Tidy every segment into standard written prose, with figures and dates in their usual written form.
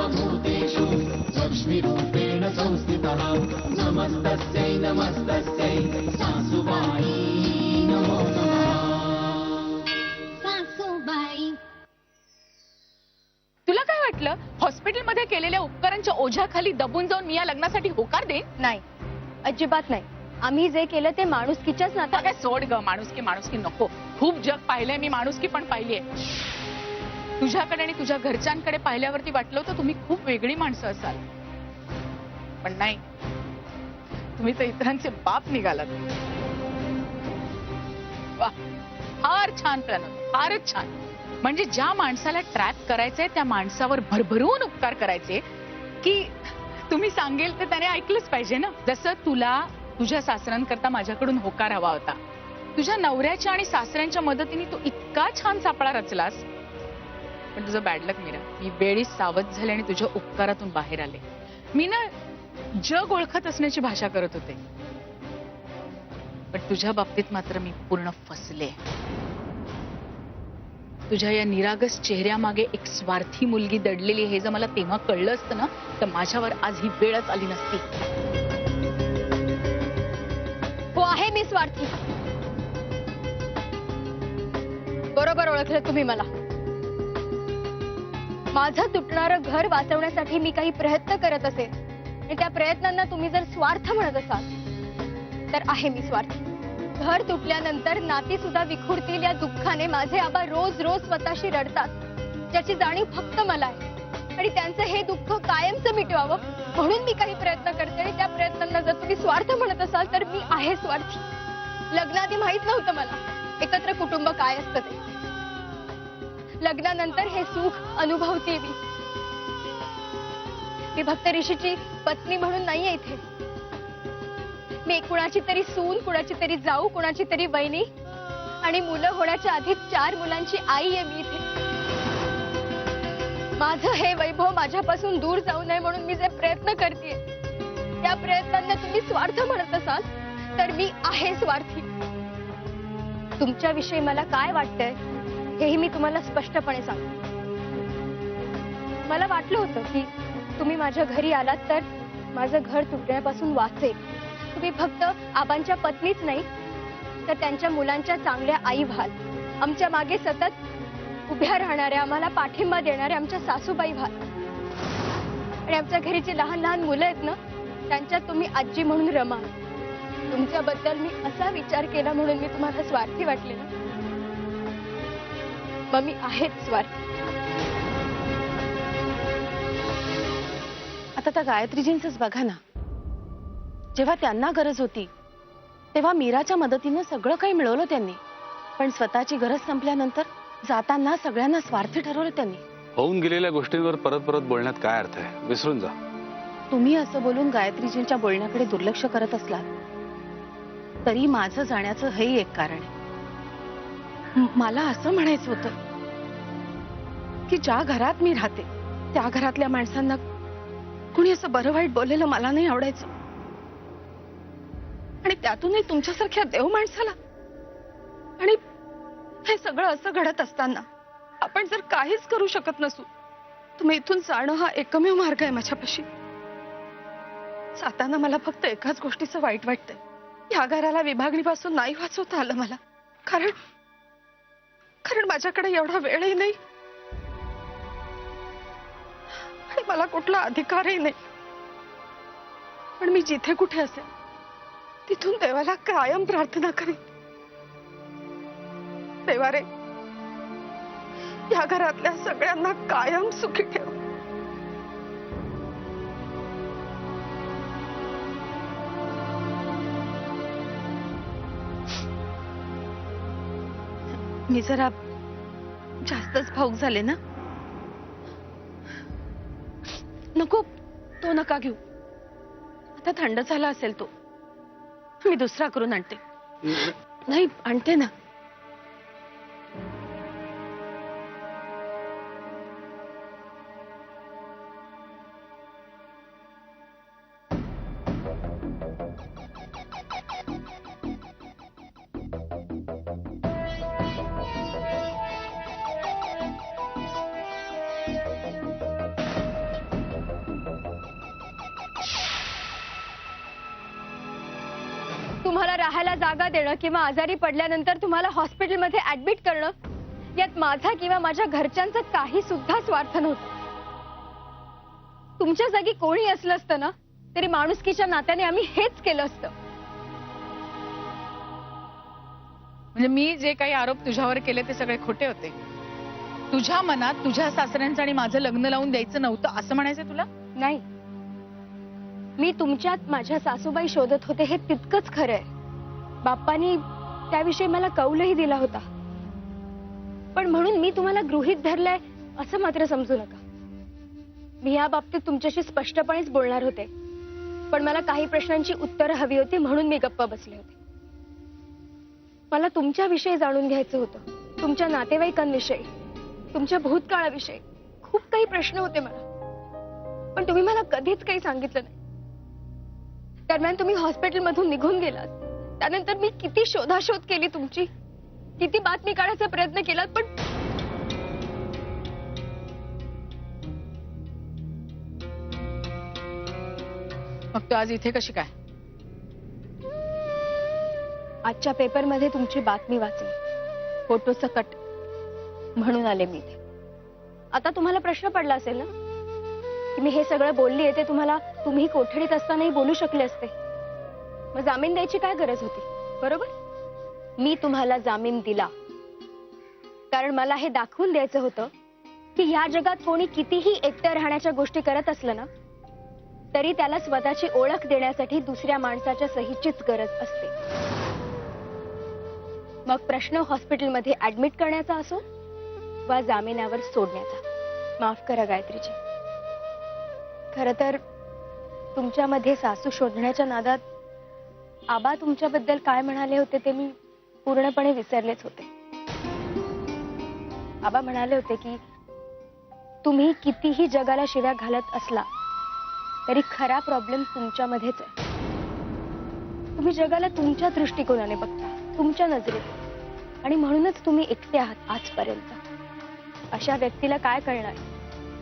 सर्वभूतेषु लक्ष्मीरूपेण संस्थितः नमस्तस्यै नमस्तस्यै सासुबाई नमो नमः। सासूबाई, तुला काय वाटलं हॉस्पिटलमध्ये केलेल्या उपकारांच्या ओझ्याखाली दबून जाऊन मी या लग्नासाठी होकार देईन? नाही, अजिबात नाही. आम्ही जे केलं ते माणुसकीच्याच नात्यात. काय सोड ग, माणुसकी माणुसकी नको. खूप जग पाहिलंय मी, माणुसकी पण पाहिलीये. तुझ्याकडे आणि तुझ्या घरच्यांकडे पाहिल्यावरती वाटलं होतं तुम्ही खूप वेगळी माणसं असाल, पण नाही, तुम्ही तर इतरांचे बाप निघालात. वा, फार छान प्लॅन होता, फारच छान. म्हणजे ज्या माणसाला ट्रॅप करायचंय त्या माणसावर भरभरून उपकार करायचे की तुम्ही सांगेल तर त्याने ऐकलंच पाहिजे ना. जसं तुला तुझ्या सासऱ्यांकरता माझ्याकडून होकार हवा होता, तुझ्या नवऱ्याच्या आणि सासऱ्यांच्या मदतीने तू इतका छान सापळा रचलास. पण तुझं बॅड लक मीरा, मी वेळीच सावध झाले आणि तुझ्या उपकारातून बाहेर आले. मी ना जग ओळखत असण्याची भाषा करत होते, पण तुझ्या बाबतीत मात्र मी पूर्ण फसले. तुझ्या या निरागस चेहऱ्यामागे एक स्वार्थी मुलगी दडलेली हे जर मला तेव्हा कळलं असतं ना, तर माझ्यावर आज ही वेळच आली नसती. हो, आहे मी स्वार्थी. बरोबर ओळखलं तुम्ही मला. माझं तुटणारं घर वाचवण्यासाठी मी काही प्रयत्न करत असेल आणि त्या प्रयत्नांना तुम्ही जर स्वार्थ म्हणत असाल तर आहे मी स्वार्थी. घर तुटल्यानंतर नाती सुद्धा विखुरतील या दुःखाने माझे आबा रोज रोज स्वतःशी रडतात, ज्याची जाणीव फक्त मला आहे. आणि त्यांचं हे दुःख कायमचं मिटवावं म्हणून मी काही प्रयत्न करते आणि त्या प्रयत्नांना जर तुम्ही स्वार्थ म्हणत असाल तर मी आहे स्वार्थी. लग्नाआधी माहित नव्हतं मला एकत्र कुटुंब काय असतं ते. लग्नानंतर हे सुख अनुभवते मी. मी भक्त ऋषीची पत्नी म्हणून नाहीये इथे. मी कुणाची तरी सून, कुणाची तरी जाऊ, कुणाची तरी बहिणी आणि मुलं होण्याच्या आधी 4 मुलांची आई आहे मी इथे. माझं हे वैभव माझ्यापासून दूर जाऊ नये म्हणून मी जे प्रयत्न करते त्या प्रयत्नांना तुम्ही स्वार्थ म्हणत असाल तर मी आहे स्वार्थी. तुमच्याविषयी मला काय वाटतंय हेही मी तुम्हाला स्पष्टपणे सांगते. मला वाटलं होतं की तुम्ही माझ्या घरी आलात तर माझं घर तुटण्यापासून वाचेल. तुम्ही फक्त आबांच्या पत्नीच नाही तर त्यांच्या मुलांच्या चांगल्या आई व्हाल. आमच्या मागे सतत उभ्या राहणाऱ्या, आम्हाला पाठिंबा देणाऱ्या आमच्या सासूबाई व्हाल. आणि आमच्या घरी जी लहान लहान मुलं आहेत ना त्यांच्यात तुम्ही आजी म्हणून रमा. तुमच्याबद्दल मी असा विचार केला म्हणून मी तुम्हाला स्वार्थी वाटले ना, मग मी आहेच स्वार्थी. आता त्या गायत्रीजींचंच बघा ना, जेव्हा त्यांना गरज होती तेव्हा मीराच्या मदतीनं सगळं काही मिळवलं त्यांनी, पण स्वतःची गरज संपल्यानंतर जाताना सगळ्यांना स्वार्थी ठरवलं त्यांनी. होऊन गेलेल्या गोष्टींवर परत परत बोलण्यात काय अर्थ आहे? विसरून जा. तुम्ही असं बोलून गायत्रीजींच्या बोलण्याकडे दुर्लक्ष करत असलात तरी माझं जाण्याचं हेही एक कारण आहे. मला असं म्हणायचं होतं की ज्या घरात मी राहते त्या घरातल्या माणसांना कुणी असं बरं वाईट बोललेलं मला नाही आवडायचं. आणि त्यातूनही तुमच्यासारख्या देव माणसाला. आणि हे सगळं असं घडत असताना आपण जर काहीच करू शकत नसू तर मग इथून जाणं हा एकमेव मार्ग आहे माझ्यापाशी. जाताना मला फक्त एकाच गोष्टीचं वाईट वाटतंय, या घराला विभागणीपासून नाही वाचवता आलं मला. कारण माझ्याकडे एवढा वेळही नाही आणि मला कुठला अधिकारही नाही. पण मी जिथे कुठे असेल तिथून देवाला कायम प्रार्थना करेन, देवा रे या घरातल्या सगळ्यांना कायम सुखी ठेव. मी जरा जास्तच भावुक झाले ना. नको, तो नका घेऊ. आता थंड झाला असेल तो. मी दुसरा करून आणते. नाही, आणते ना. राहायला जागा देणं किंवा आजारी पडल्यानंतर तुम्हाला हॉस्पिटलमध्ये ऍडमिट करणं, यात माझा किंवा माझ्या घरच्यांचा काही सुद्धा स्वार्थ नव्हता. तुमच्या जागी कोणी असलं असतं ना तरी माणुसकीच्या नात्याने आम्ही हेच केलं असतं. म्हणजे मी जे काही आरोप तुझ्यावर केले ते सगळे खोटे होते. तुझ्या मनात तुझ्या सासऱ्यांचं आणि माझं लग्न लावून द्यायचं नव्हतं असं म्हणायचं तुला? नाही, मी तुमच्यात माझ्या सासूबाई शोधत होते हे तितकंच खरं आहे. बाप्पानी त्याविषयी मला कौलही दिला होता, पण म्हणून मी तुम्हाला गृहीत धरलंय असं मात्र समजू नका. मी या बाबतीत तुमच्याशी स्पष्टपणेच बोलणार होते, पण मला काही प्रश्नांची उत्तरं हवी होती म्हणून मी गप्प बसले होते. मला तुमच्याविषयी जाणून घ्यायचं होतं, तुमच्या नातेवाईकांविषयी, तुमच्या भूतकाळाविषयी खूप काही प्रश्न होते मला, पण तुम्ही मला कधीच काही सांगितलं नाही. दरम्यान तुम्ही हॉस्पिटलमधून निघून गेलात, त्यानंतर मी किती शोधाशोध केली तुमची, किती बातमी काढायचा प्रयत्न केला, पण मग तू आज इथे कशी काय? आजच्या पेपरमध्ये तुमची बातमी वाचली, फोटो सकट, म्हणून आले मी इथे. आता तुम्हाला प्रश्न पडला असेल ना की मी हे सगळं बोललीये ते तुम्हाला तुम्ही कोठडीत असतानाही बोलू शकले असते. मग जामीन द्यायची काय गरज होती, बरोबर? मी तुम्हाला जामीन दिला कारण मला हे दाखवून द्यायचं होतं की या जगात कोणी कितीही एकटं राहण्याच्या गोष्टी करत असलं ना तरी त्याला स्वतःची ओळख देण्यासाठी दुसऱ्या माणसाच्या सहीचीच गरज असते. मग प्रश्न हॉस्पिटलमध्ये ऍडमिट करण्याचा असो वा जामिनावर सोडण्याचा. माफ करा गायत्रीजी, खरं तर तुमच्यामध्ये सासू शोधण्याच्या नादात आबा तुमच्याबद्दल काय म्हणाले होते ते मी पूर्णपणे विसरलेच होते. आबा म्हणाले होते की तुम्ही कितीही जगाला शिव्या घालत असला तरी खरा प्रॉब्लेम तुमच्यामध्येच आहे. तुम्ही जगाला तुमच्या दृष्टिकोनाने बघता, तुमच्या नजरेत, आणि म्हणूनच तुम्ही एकटे आहात आजपर्यंत. अशा व्यक्तीला काय कळणार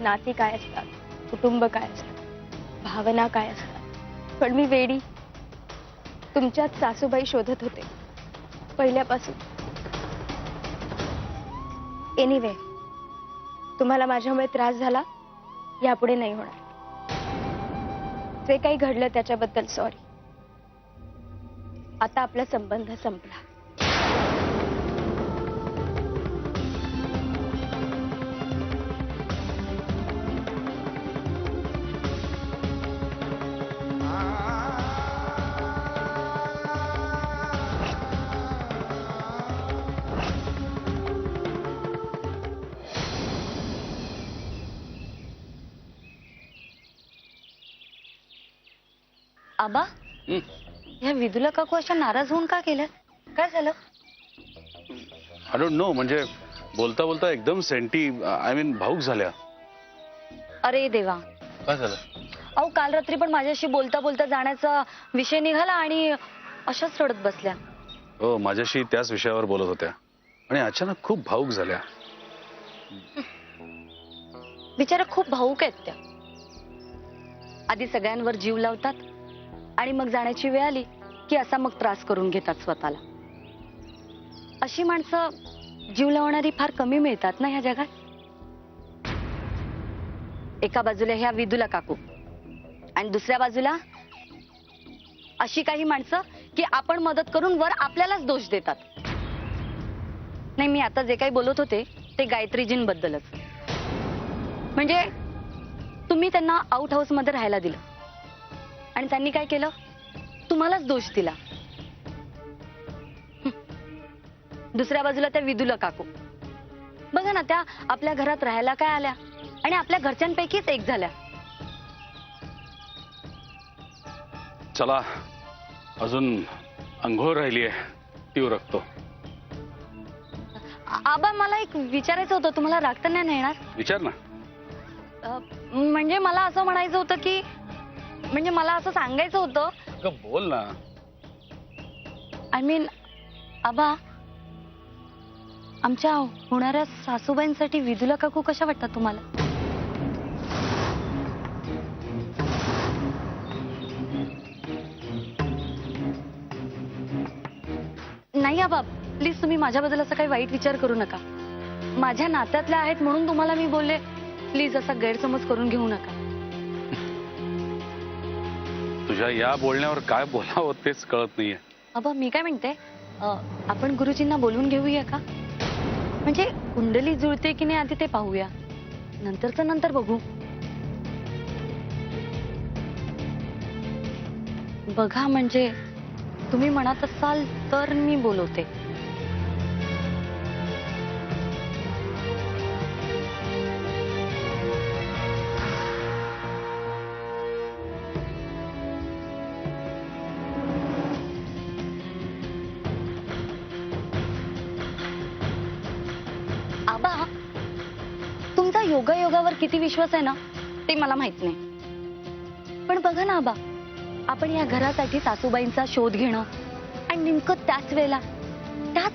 नाती काय असतात, कुटुंब काय असतं, भावना काय असतात. पण मी वेडी तुमच्यात सासूबाई शोधत होते पहिल्यापासून. एनिवे, तुम्हाला माझ्यामुळे त्रास झाला, यापुढे नाही होणार. जे काही घडलं त्याच्याबद्दल सॉरी. आता आपला संबंध संपला. आबा, ह्या विदुला काकू अशा नाराज होऊन का केलं? काय झालं? आय डोंट नो, म्हणजे बोलता बोलता एकदम सेंटी, आय मीन भाऊक झाल्या. अरे देवा, काय झालं? अहो काल रात्री पण माझ्याशी बोलता बोलता जाण्याचा विषय निघाला आणि अशाच रडत बसल्या. हो, माझ्याशी त्याच विषयावर बोलत होत्या आणि अचानक खूप भाऊक झाल्या. बिचारा खूप भावूक आहेत त्या. आधी सगळ्यांवर जीव लावतात आणि मग जाण्याची वेळ आली की असा मग त्रास करून घेतात स्वतःला. अशी माणसं जीव लावणारी फार कमी मिळतात ना ह्या जगात. एका बाजूला ह्या विदुला काकू आणि दुसऱ्या बाजूला अशी काही माणसं की आपण मदत करून वर आपल्यालाच दोष देतात. नाही, मी आता जे काही बोलत होते ते गायत्रीजींबद्दलच. म्हणजे तुम्ही त्यांना आउट हाऊस मध्ये राहायला दिलं आणि त्यांनी काय केलं, तुम्हालाच दोष दिला. दुसऱ्या बाजूला त्या विदुला काकू बघा ना, त्या आपल्या घरात राहायला काय आल्या आणि आपल्या घरच्यांपैकीच एक झाल्या. चला, अजून अंघोळ राहिली आहे, ती उरकतो. आबा, मला एक विचारायचं होतं, तुम्हाला राग तर नाही येणार? विचार ना. म्हणजे मला असं म्हणायचं होतं की, म्हणजे मला असं सांगायचं होतं. बोल ना. आय मीन, आबा, आमच्या होणाऱ्या सासूबाईंसाठी विदुला काकू कशा वाटतात तुम्हाला? नाही आबा, प्लीज तुम्ही माझ्याबद्दल असा काही वाईट विचार करू नका. माझ्या नात्यातल्या आहेत म्हणून तुम्हाला मी बोलले. प्लीज असा गैरसमज करून घेऊ नका. तुझ्या या बोलण्यावर काय बोलावं तेच कळत नाहीये. आबा मी काय म्हणते, आपण गुरुजींना बोलून घेऊया का? म्हणजे कुंडली जुळते की नाही आधी ते पाहूया, नंतरचं नंतर बघू. बघा म्हणजे तुम्ही म्हणत असाल तर मी बोलवते. आबा, तुमचा योगायोगावर किती विश्वास आहे ना ते मला माहित नाही, पण बघा ना आबा, आपण या घरासाठी सासूबाईंचा शोध घेणं आणि नेमकं त्याच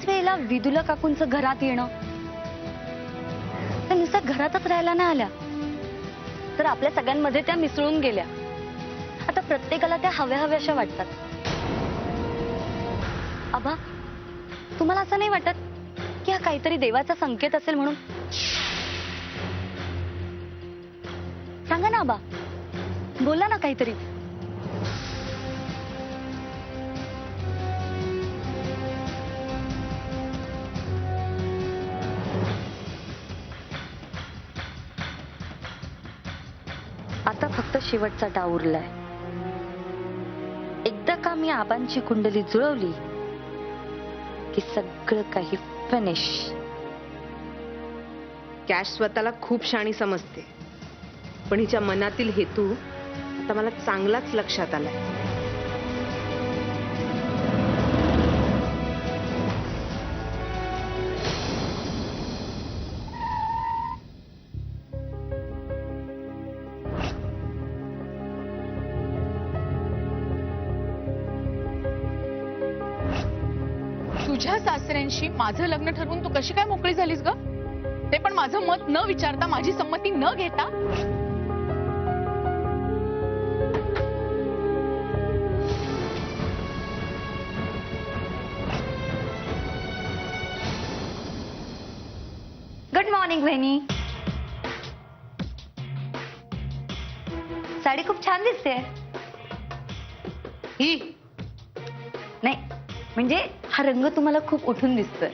वेळेला विदुला काकूंचं घरात येणं, त्या नुसत्या घरातच राहायला नाही आल्या, तर आपल्या सगळ्यांमध्ये त्या मिसळून गेल्या. आता प्रत्येकाला त्या हव्याशा वाटतात. आबा, तुम्हाला असं नाही वाटत की हा काहीतरी देवाचा संकेत असेल म्हणून? सांगा ना आबा, बोला ना काहीतरी. आता फक्त शेवटचा डाव उरलाय. एकदा का मी आबांची कुंडली जुळवली की सगळं काही फिनिश. कॅश स्वतःला खूप शाणी समजते, पण हिच्या मनातील हेतू आता मला चांगलाच लक्षात आलाय. तुझ्या सासऱ्यांशी माझं लग्न ठरवून तू कशी काय मोकळी झालीस ग? ते पण माझं मत न विचारता, माझी संमती न घेता. गुड मॉर्निंग बहिणी. साडी खूप छान दिसते. ही नाही म्हणजे हा रंग तुम्हाला खूप उठून दिसतोय.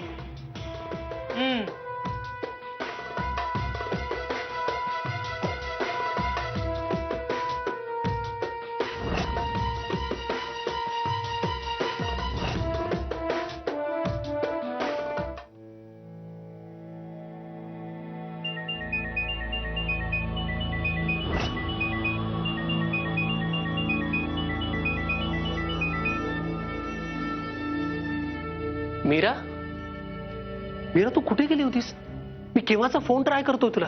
मीरा, मीरा तू कुठे गेली होतीस? मी केव्हाचा फोन ट्राय करतोय तुला.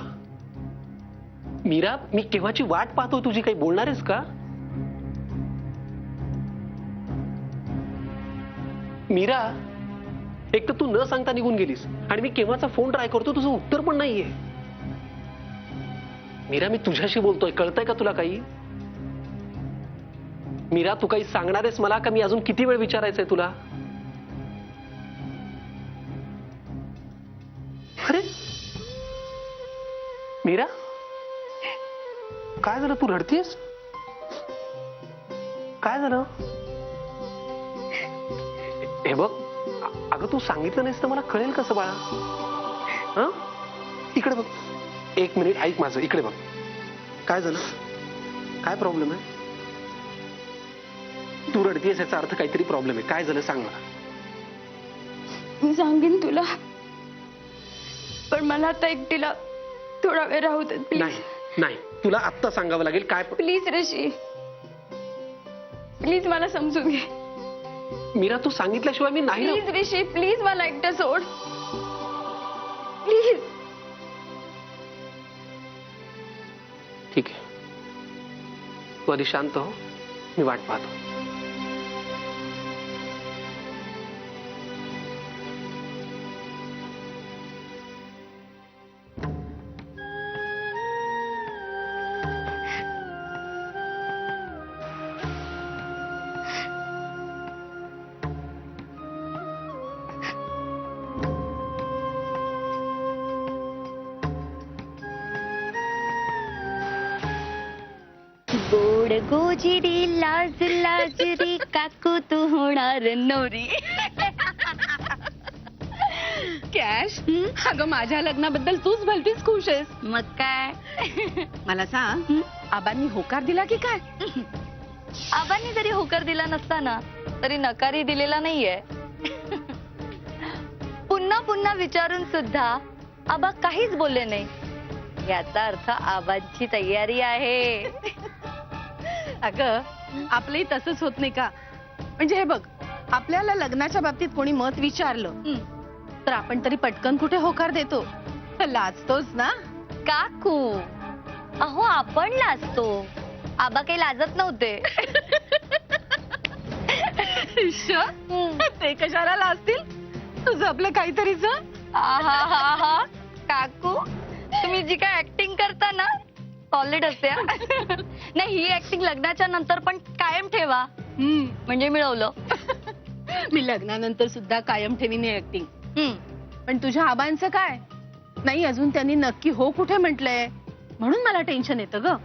मीरा, मी केव्हाची वाट पाहतोय तुझी. काही बोलणार आहेस का? मीरा, एक तर तू न सांगता निघून गेलीस आणि मी केव्हाचा फोन ट्राय करतो, तुझं उत्तर पण नाहीये. मीरा, मी तुझ्याशी बोलतोय, कळतंय का तुला काही? मीरा, तू काही सांगणार आहेस मला का? मी अजून किती वेळ विचारायचंय तुला? अरे मीरा, काय झालं? तू रडतीयस? काय झालं? हे बघ, अगं तू सांगितलं नाहीस तर मला कळेल कसं बाळा? हं? इकडे बघ, एक मिनिट ऐक माझं. इकडे बघ, काय झालं? काय प्रॉब्लेम आहे? तू रडतीयस याचा अर्थ काहीतरी प्रॉब्लेम आहे. काय झालं सांग मला. मी सांगेन तुला, पण मला आता एकटीला थोडा वेळ राहू दे प्लीज. नाही नाही, तुला आत्ता सांगावं लागेल. काय प्लीज ऋषी, प्लीज मला समजून घे. मीरा, तू सांगितल्याशिवाय मी नाही. प्लीज ऋषी, प्लीज मला एकटं सोड प्लीज. ठीक आहे, तू आधी शांत हो, मी वाट पाहतो. गोड गोजिरी लाज लाजरी काकू तू होणार नवरी. कॅश अगं माझ्या लग्नाबद्दल तूच भलतीच खुश आहेस. मग काय. मला सांग आबांनी होकार दिला की काय? आबांनी जरी होकार दिला नसता ना तरी नकारही दिलेला नाहीये. पुन्हा पुन्हा विचारून सुद्धा आबा काहीच बोलले नाही. याचा अर्थ आबांची तयारी आहे. अगं आपलंही तसंच होत नाही का? म्हणजे हे बघ, आपल्याला लग्नाच्या बाबतीत कोणी मत विचारलं तर आपण तरी पटकन कुठे होकार देतो, लाजतोच ना. काकू अहो आपण लाजतो, आबा काही लाजत नव्हते. ते कशाला लाजतील? तुझं आपलं काहीतरीच. आहा काकू तुम्ही जी काय ऍक्टिंग करता ना सॉलिड असते. नाही ही ऍक्टिंग लग्नाच्या नंतर पण कायम ठेवा म्हणजे मिळवलं. मी लग्नानंतर सुद्धा कायम ठेवीने ऍक्टिंग. पण तुझ्या आबांचं काय? नाही अजून त्यांनी नक्की हो कुठे म्हटलंय म्हणून मला टेन्शन येतं ग.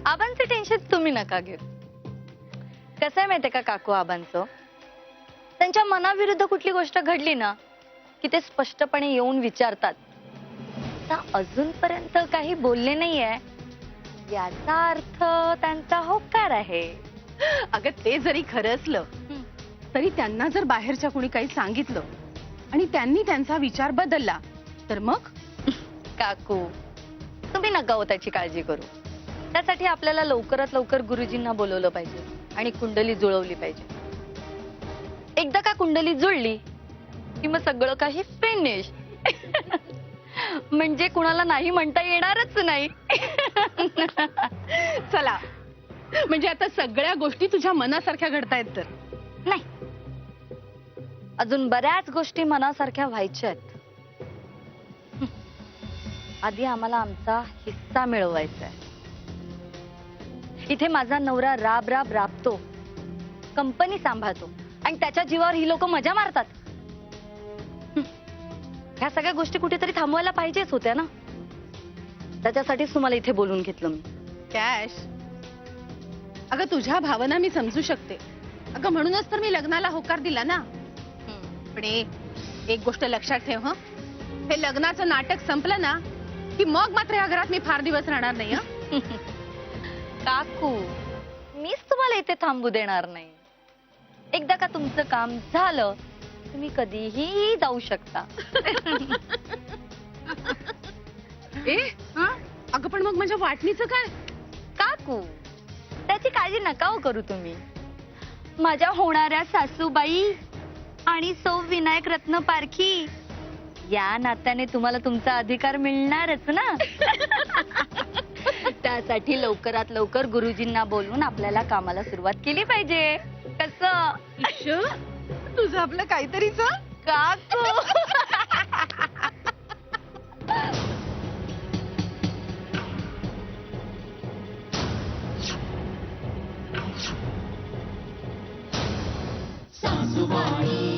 आबांचे टेन्शन तुम्ही नका घेऊ. कसं आहे माहितीये का काकू, आबांचं त्यांच्या मनाविरुद्ध कुठली गोष्ट घडली ना की ते स्पष्टपणे येऊन विचारतात. अजूनपर्यंत काही बोलले नाहीये याचा अर्थ त्यांचा होकार आहे. अगं ते जरी खरं असलं तरी त्यांना जर बाहेरच्या कोणी काही सांगितलं आणि त्यांनी त्यांचा विचार बदलला तर मग. काकू तुम्ही नका हो त्याची काळजी करू. त्यासाठी आपल्याला लवकरात लवकर गुरुजींना बोलवलं पाहिजे आणि कुंडली जुळवली पाहिजे. एकदा का कुंडली जुळली की मग सगळं काही फिनिश. म्हणजे कुणाला नाही म्हणता येणारच नाही. चला म्हणजे आता सगळ्या गोष्टी तुझ्या मनासारख्या घडतायत तर. नाही अजून बऱ्याच गोष्टी मनासारख्या व्हायच्या आहेत. आधी आम्हाला आमचा हिस्सा मिळवायचा आहे. इथे माझा नवरा राब राब राबतो, कंपनी सांभाळतो आणि त्याच्या जीवावर ही लोक मजा मारतात. ह्या सगळ्या गोष्टी कुठेतरी थांबवायला पाहिजेच होत्या ना. त्याच्यासाठीच तुम्हाला इथे बोलून घेतलं मी. कॅश अगं तुझ्या भावना मी समजू शकते. अगं म्हणूनच तर मी लग्नाला होकार दिला ना. पण एक गोष्ट लक्षात ठेव, हे लग्नाचं नाटक संपलं ना की मग मात्र या घरात मी फार दिवस राहणार नाही. काकू मीच तुम्हाला इथे थांबू देणार नाही. एकदा का तुमचं काम झालं तुम्ही कधीही जाऊ शकता. अगं पण मग माझ्या वाटणीचं काय? काकू त्याची काळजी नका हो करू तुम्ही. माझ्या होणाऱ्या सासूबाई आणि सौ विनायक रत्न पारखी या नात्याने तुम्हाला तुमचा अधिकार मिळणारच ना. त्यासाठी लवकरात लवकर गुरुजींना बोलून आपल्याला कामाला सुरुवात केली पाहिजे. कसं तुझं आपलं काहीतरीच. काकू सासूबाई